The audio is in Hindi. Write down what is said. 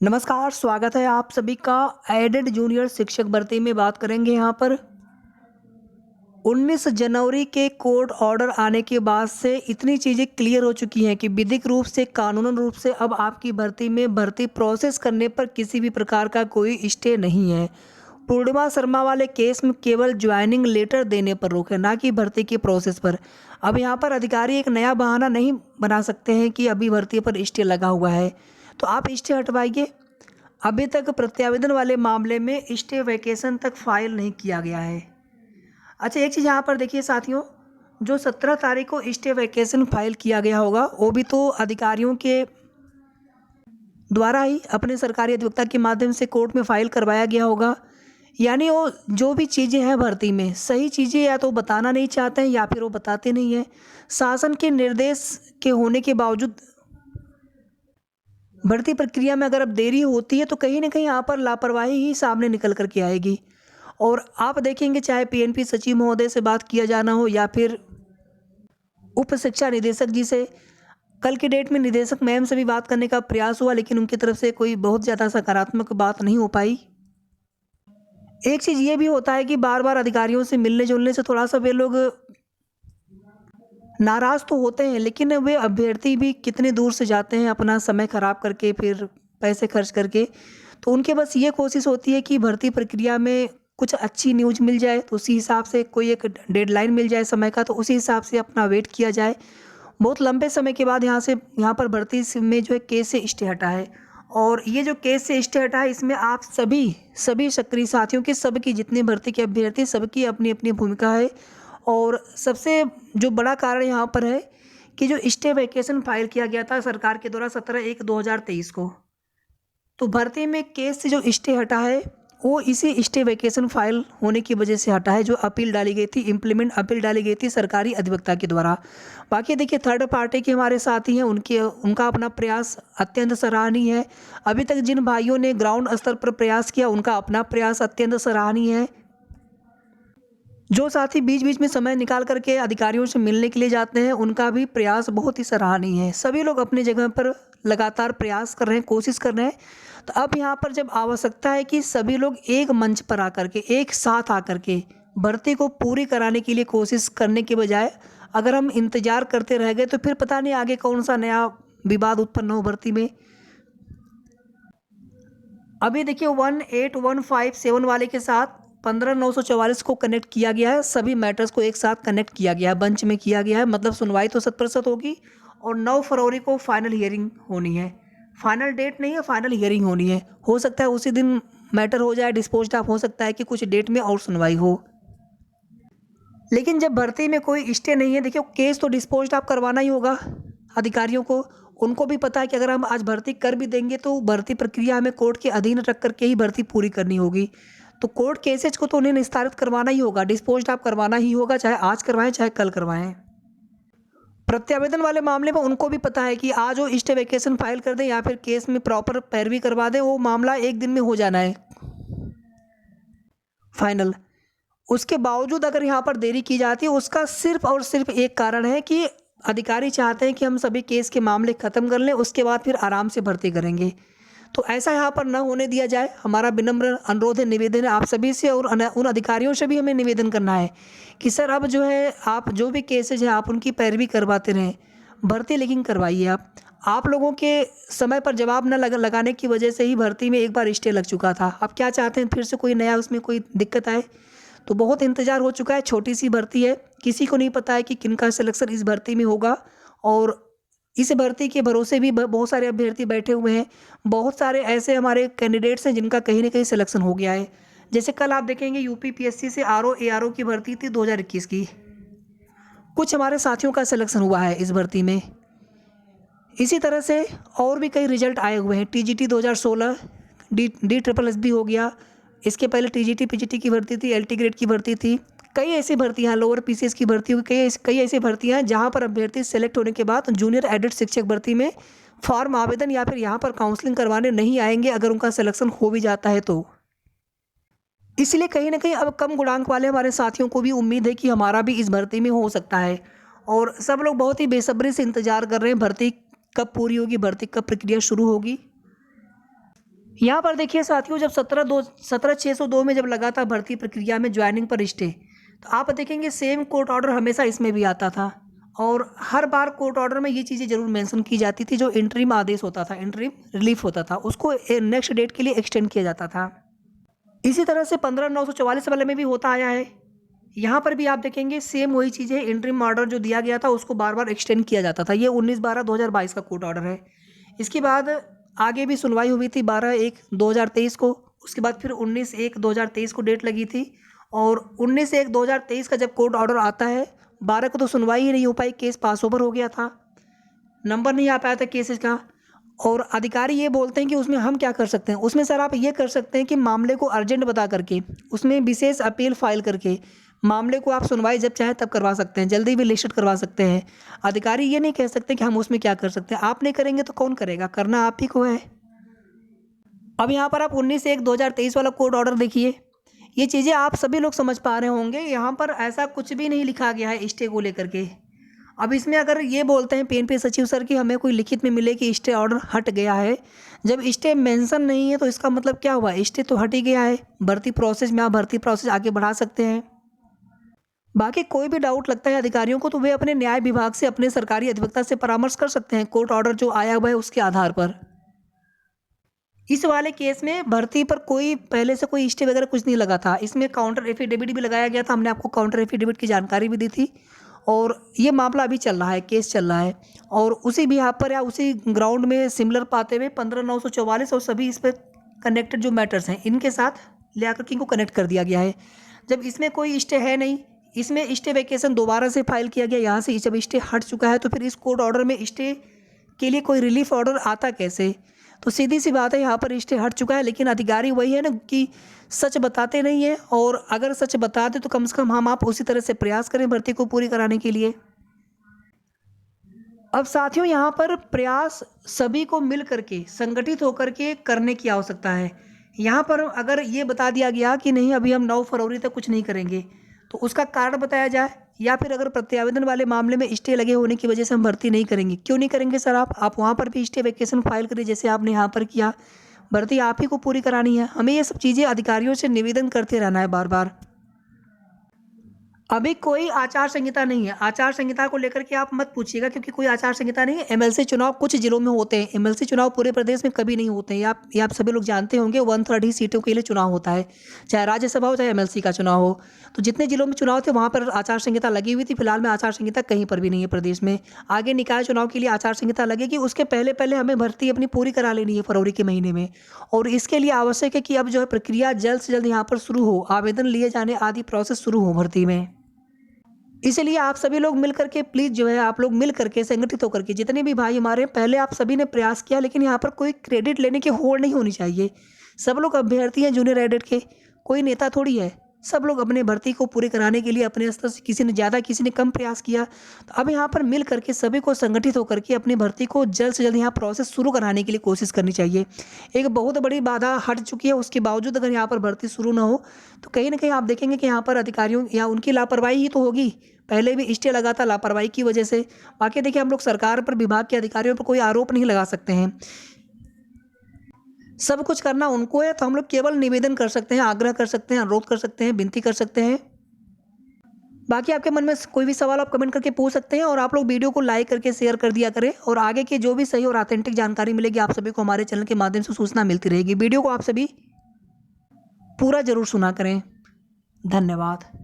नमस्कार, स्वागत है आप सभी का। एडेड जूनियर शिक्षक भर्ती में बात करेंगे यहाँ पर 19 जनवरी के कोर्ट ऑर्डर आने के बाद से इतनी चीज़ें क्लियर हो चुकी हैं कि विधिक रूप से कानूनन रूप से अब आपकी भर्ती में भर्ती प्रोसेस करने पर किसी भी प्रकार का कोई स्टे नहीं है। पूर्णिमा शर्मा वाले केस में केवल ज्वाइनिंग लेटर देने पर रोक है, ना कि भर्ती के प्रोसेस पर। अब यहाँ पर अधिकारी एक नया बहाना नहीं बना सकते हैं कि अभी भर्ती पर स्टे लगा हुआ है, तो आप स्टे हटवाइए। अभी तक प्रत्यावेदन वाले मामले में स्टे वैकेशन तक फाइल नहीं किया गया है। अच्छा, एक चीज़ यहाँ पर देखिए साथियों, जो 17 तारीख को स्टे वैकेशन फाइल किया गया होगा वो भी तो अधिकारियों के द्वारा ही अपने सरकारी अधिवक्ता के माध्यम से कोर्ट में फाइल करवाया गया होगा। यानी वो जो भी चीज़ें हैं भर्ती में सही चीज़ें या तो बताना नहीं चाहते हैं या फिर वो बताते नहीं हैं। शासन के निर्देश के होने के बावजूद भर्ती प्रक्रिया में अगर अब देरी होती है तो कहीं ना कहीं यहाँ पर लापरवाही ही सामने निकल कर के आएगी। और आप देखेंगे, चाहे पीएनपी सचिव महोदय से बात किया जाना हो या फिर उप शिक्षा निदेशक जी से, कल की डेट में निदेशक मैम से भी बात करने का प्रयास हुआ, लेकिन उनकी तरफ से कोई बहुत ज़्यादा सकारात्मक बात नहीं हो पाई। एक चीज़ ये भी होता है कि बार बार अधिकारियों से मिलने जुलने से थोड़ा सा वे लोग नाराज़ तो होते हैं, लेकिन वे अभ्यर्थी भी कितने दूर से जाते हैं अपना समय ख़राब करके, फिर पैसे खर्च करके। तो उनके बस ये कोशिश होती है कि भर्ती प्रक्रिया में कुछ अच्छी न्यूज़ मिल जाए, तो उसी हिसाब से कोई एक डेडलाइन मिल जाए समय का, तो उसी हिसाब से अपना वेट किया जाए। बहुत लंबे समय के बाद यहाँ पर भर्ती में जो है केस से स्टे हटा है। और ये जो केस से स्टे हटा है, इसमें आप सभी सक्रिय साथियों के, सबकी जितने भर्ती के अभ्यर्थी, सबकी अपनी अपनी भूमिका है। और सबसे जो बड़ा कारण यहाँ पर है कि जो स्टे वैकेशन फाइल किया गया था सरकार के द्वारा 17/1/2023 को, तो भर्ती में केस से जो स्टे हटा है वो इसी स्टे वैकेशन फाइल होने की वजह से हटा है, जो अपील डाली गई थी, इम्प्लीमेंट अपील डाली गई थी सरकारी अधिवक्ता के द्वारा। बाकी देखिए, थर्ड पार्टी के हमारे साथी हैं, उनका अपना प्रयास अत्यंत सराहनीय है। अभी तक जिन भाइयों ने ग्राउंड स्तर पर प्रयास किया उनका अपना प्रयास अत्यंत सराहनीय है। जो साथी बीच बीच में समय निकाल करके अधिकारियों से मिलने के लिए जाते हैं उनका भी प्रयास बहुत ही सराहनीय है। सभी लोग अपनी जगह पर लगातार प्रयास कर रहे हैं, कोशिश कर रहे हैं। तो अब यहाँ पर जब आवश्यकता है कि सभी लोग एक मंच पर आकर के, एक साथ आकर के भर्ती को पूरी कराने के लिए कोशिश करने के बजाय अगर हम इंतजार करते रह गए तो फिर पता नहीं आगे कौन सा नया विवाद उत्पन्न हो भर्ती में। अभी देखिए 18157 वाले के साथ 15,944 को कनेक्ट किया गया है। सभी मैटर्स को एक साथ कनेक्ट किया गया है, बंच में किया गया है। मतलब सुनवाई तो 100% होगी और 9 फरवरी को फाइनल हियरिंग होनी है। फाइनल डेट नहीं है, फाइनल हियरिंग होनी है। हो सकता है उसी दिन मैटर हो जाए डिस्पोज्ड ऑफ, हो सकता है कि कुछ डेट में और सुनवाई हो। लेकिन जब भर्ती में कोई स्टे नहीं है, देखिए केस तो डिस्पोज्ड ऑफ करवाना ही होगा अधिकारियों को। उनको भी पता है कि अगर हम आज भर्ती कर भी देंगे तो भर्ती प्रक्रिया हमें कोर्ट के अधीन रख करके ही भर्ती पूरी करनी होगी। तो कोर्ट केसेज को तो उन्हें निस्तारित करवाना ही होगा, डिस्पोज्ड ऑफ करवाना ही होगा, चाहे आज करवाएं चाहे कल करवाएं। प्रत्यावेदन वाले मामले में उनको भी पता है कि आज वो स्टे वैकेशन फाइल कर दें या फिर केस में प्रॉपर पैरवी करवा दें, वो मामला एक दिन में हो जाना है फाइनल। उसके बावजूद अगर यहाँ पर देरी की जाती है, उसका सिर्फ और सिर्फ एक कारण है कि अधिकारी चाहते हैं कि हम सभी केस के मामले ख़त्म कर लें, उसके बाद फिर आराम से भर्ती करेंगे। तो ऐसा यहाँ पर न होने दिया जाए। हमारा विनम्र अनुरोध है, निवेदन है आप सभी से, और उन अधिकारियों से भी हमें निवेदन करना है कि सर अब जो है आप जो भी केसेज हैं आप उनकी पैरवी करवाते रहें, भर्ती लेकिन करवाइए। आप लोगों के समय पर जवाब न लगाने की वजह से ही भर्ती में एक बार स्टे लग चुका था। आप क्या चाहते हैं फिर से कोई नया उसमें कोई दिक्कत आए? तो बहुत इंतज़ार हो चुका है, छोटी सी भर्ती है, किसी को नहीं पता है कि किनका सिलेक्शन इस भर्ती में होगा। और इस भर्ती के भरोसे भी बहुत सारे अभ्यर्थी बैठे हुए हैं। बहुत सारे ऐसे हमारे कैंडिडेट्स हैं जिनका कहीं ना कहीं सिलेक्शन हो गया है। जैसे कल आप देखेंगे यूपीपीएससी से आरओ एआरओ की भर्ती थी 2021 की, कुछ हमारे साथियों का सिलेक्शन हुआ है इस भर्ती में। इसी तरह से और भी कई रिजल्ट आए हुए हैं। TGT 2016, D triple S B हो गया, इसके पहले टीजीटी पीजीटी की भर्ती थी, एलटी ग्रेड की भर्ती थी। कई ऐसी भर्तियाँ, लोअर पीसीएस की भर्ती हुई, कई ऐसी भर्तियाँ हैं जहाँ पर अभ्यर्थी सेलेक्ट होने के बाद जूनियर एडेड शिक्षक भर्ती में फॉर्म आवेदन या फिर यहाँ पर काउंसलिंग करवाने नहीं आएंगे अगर उनका सिलेक्शन हो भी जाता है तो। इसलिए कहीं ना कहीं अब कम गुणांक वाले हमारे साथियों को भी उम्मीद है कि हमारा भी इस भर्ती में हो सकता है। और सब लोग बहुत ही बेसब्री से इंतजार कर रहे हैं भर्ती कब पूरी होगी, भर्ती कब प्रक्रिया शुरू होगी। यहाँ पर देखिए साथियों, जब 17/602 में जब लगा था भर्ती प्रक्रिया में ज्वाइनिंग पर स्टे, तो आप देखेंगे सेम कोर्ट ऑर्डर हमेशा इसमें भी आता था और हर बार कोर्ट ऑर्डर में ये चीज़ें जरूर मेंशन की जाती थी। जो इंटरिम आदेश होता था, इंटरिम रिलीफ होता था, उसको नेक्स्ट डेट के लिए एक्सटेंड किया जाता था। इसी तरह से 15/944 वाले में भी होता आया है। यहाँ पर भी आप देखेंगे सेम वही चीज़ है, इंटरिम ऑर्डर जो दिया गया था उसको बार बार एक्सटेंड किया जाता था। ये 19/12/2022 का कोर्ट ऑर्डर है। इसके बाद आगे भी सुनवाई हुई थी 12/1/2023 को। उसके बाद फिर 19/1/2023 को डेट लगी थी और 19/1/2023 का जब कोर्ट ऑर्डर आता है, 12 को तो सुनवाई ही नहीं हो पाई, केस पास ओवर हो गया था, नंबर नहीं आ पाया था केसेस का। और अधिकारी ये बोलते हैं कि उसमें हम क्या कर सकते हैं, उसमें सर आप ये कर सकते हैं कि मामले को अर्जेंट बता करके उसमें विशेष अपील फाइल करके मामले को आप सुनवाई जब चाहे तब करवा सकते हैं, जल्दी भी लिस्टेड करवा सकते हैं। अधिकारी ये नहीं कह सकते कि हम उसमें क्या कर सकते हैं। आप नहीं करेंगे तो कौन करेगा, करना आप ही को है। अब यहाँ पर आप 19/1/2023 वाला कोर्ट ऑर्डर देखिए। ये चीज़ें आप सभी लोग समझ पा रहे होंगे, यहाँ पर ऐसा कुछ भी नहीं लिखा गया है स्टे को लेकर के। अब इसमें अगर ये बोलते हैं पीएनपी सचिव सर कि हमें कोई लिखित में मिले कि स्टे ऑर्डर हट गया है, जब स्टे मेंशन नहीं है तो इसका मतलब क्या हुआ, स्टे तो हट ही गया है। भर्ती प्रोसेस में आप भर्ती प्रोसेस आगे बढ़ा सकते हैं। बाकी कोई भी डाउट लगता है अधिकारियों को तो वे अपने न्याय विभाग से, अपने सरकारी अधिवक्ता से परामर्श कर सकते हैं कोर्ट ऑर्डर जो आया हुआ है उसके आधार पर। इस वाले केस में भर्ती पर कोई पहले से कोई स्टे वगैरह कुछ नहीं लगा था। इसमें काउंटर एफिडेविट भी लगाया गया था, हमने आपको काउंटर एफिडेविट की जानकारी भी दी थी और ये मामला अभी चल रहा है, केस चल रहा है। और उसी भी यहाँ पर या उसी ग्राउंड में सिमिलर पाते हुए 15/944 और सभी इस पर कनेक्टेड जो मैटर्स हैं इनके साथ ले आकर के इनको कनेक्ट कर दिया गया है। जब इसमें कोई स्टे है नहीं, इसमें स्टे वेकेशन दोबारा से फाइल किया गया, यहाँ से जब स्टे हट चुका है तो फिर इस कोर्ट ऑर्डर में स्टे के लिए कोई रिलीफ ऑर्डर आता कैसे। तो सीधी सी बात है, यहाँ पर स्टे हट चुका है, लेकिन अधिकारी वही है ना कि सच बताते नहीं है। और अगर सच बताते तो कम से कम हम आप उसी तरह से प्रयास करें भर्ती को पूरी कराने के लिए। अब साथियों, यहाँ पर प्रयास सभी को मिल करके संगठित होकर के करने की आवश्यकता है। यहाँ पर अगर ये बता दिया गया कि नहीं अभी हम 9 फरवरी तक कुछ नहीं करेंगे, तो उसका कारण बताया जाए। या फिर अगर प्रत्यावेदन वाले मामले में स्टे लगे होने की वजह से हम भर्ती नहीं करेंगे, क्यों नहीं करेंगे सर आप वहाँ पर भी स्टे वेकेशन फाइल करिए जैसे आपने यहाँ पर किया। भर्ती आप ही को पूरी करानी है, हमें ये सब चीज़ें अधिकारियों से निवेदन करते रहना है बार बार। अभी कोई आचार संहिता नहीं है, आचार संहिता को लेकर के आप मत पूछिएगा क्योंकि कोई आचार संहिता नहीं है। एमएलसी चुनाव कुछ जिलों में होते हैं, एमएलसी चुनाव पूरे प्रदेश में कभी नहीं होते हैं। ये आप सभी लोग जानते होंगे, 1/3 ही सीटों के लिए चुनाव होता है, चाहे राज्यसभा हो चाहे एमएलसी का चुनाव हो। तो जितने जिलों में चुनाव थे वहाँ पर आचार संहिता लगी हुई थी। फिलहाल में आचार संहिता कहीं पर भी नहीं है प्रदेश में। आगे निकाय चुनाव के लिए आचार संहिता लगेगी, उसके पहले पहले हमें भर्ती अपनी पूरी करा लेनी है फरवरी के महीने में। और इसके लिए आवश्यक है कि अब जो है प्रक्रिया जल्द से जल्द यहाँ पर शुरू हो, आवेदन लिए जाने आदि प्रोसेस शुरू हो भर्ती में। इसलिए आप सभी लोग मिल करके प्लीज़ जो है आप लोग मिल करके संगठित होकर के, जितने भी भाई हमारे, पहले आप सभी ने प्रयास किया, लेकिन यहाँ पर कोई क्रेडिट लेने की होड़ नहीं होनी चाहिए। सब लोग अभ्यर्थी हैं जूनियर एडेड के, कोई नेता थोड़ी है। सब लोग अपने भर्ती को पूरी कराने के लिए अपने स्तर से, किसी ने ज़्यादा किसी ने कम प्रयास किया। तो अब यहाँ पर मिल करके सभी को संगठित होकर के अपनी भर्ती को जल्द से जल्द यहाँ प्रोसेस शुरू कराने के लिए कोशिश करनी चाहिए। एक बहुत बड़ी बाधा हट चुकी है, उसके बावजूद अगर यहाँ पर भर्ती शुरू ना हो तो कहीं ना कहीं आप देखेंगे कि यहाँ पर अधिकारियों या उनकी लापरवाही ही तो होगी। पहले भी स्टे लगा था लापरवाही की वजह से। बाकी देखिए, हम लोग सरकार पर, विभाग के अधिकारियों पर कोई आरोप नहीं लगा सकते हैं, सब कुछ करना उनको है। तो हम लोग केवल निवेदन कर सकते हैं, आग्रह कर सकते हैं, अनुरोध कर सकते हैं, विनती कर सकते हैं। बाकी आपके मन में कोई भी सवाल आप कमेंट करके पूछ सकते हैं और आप लोग वीडियो को लाइक करके शेयर कर दिया करें। और आगे की जो भी सही और ऑथेंटिक जानकारी मिलेगी आप सभी को हमारे चैनल के माध्यम से सूचना मिलती रहेगी। वीडियो को आप सभी पूरा जरूर सुना करें। धन्यवाद।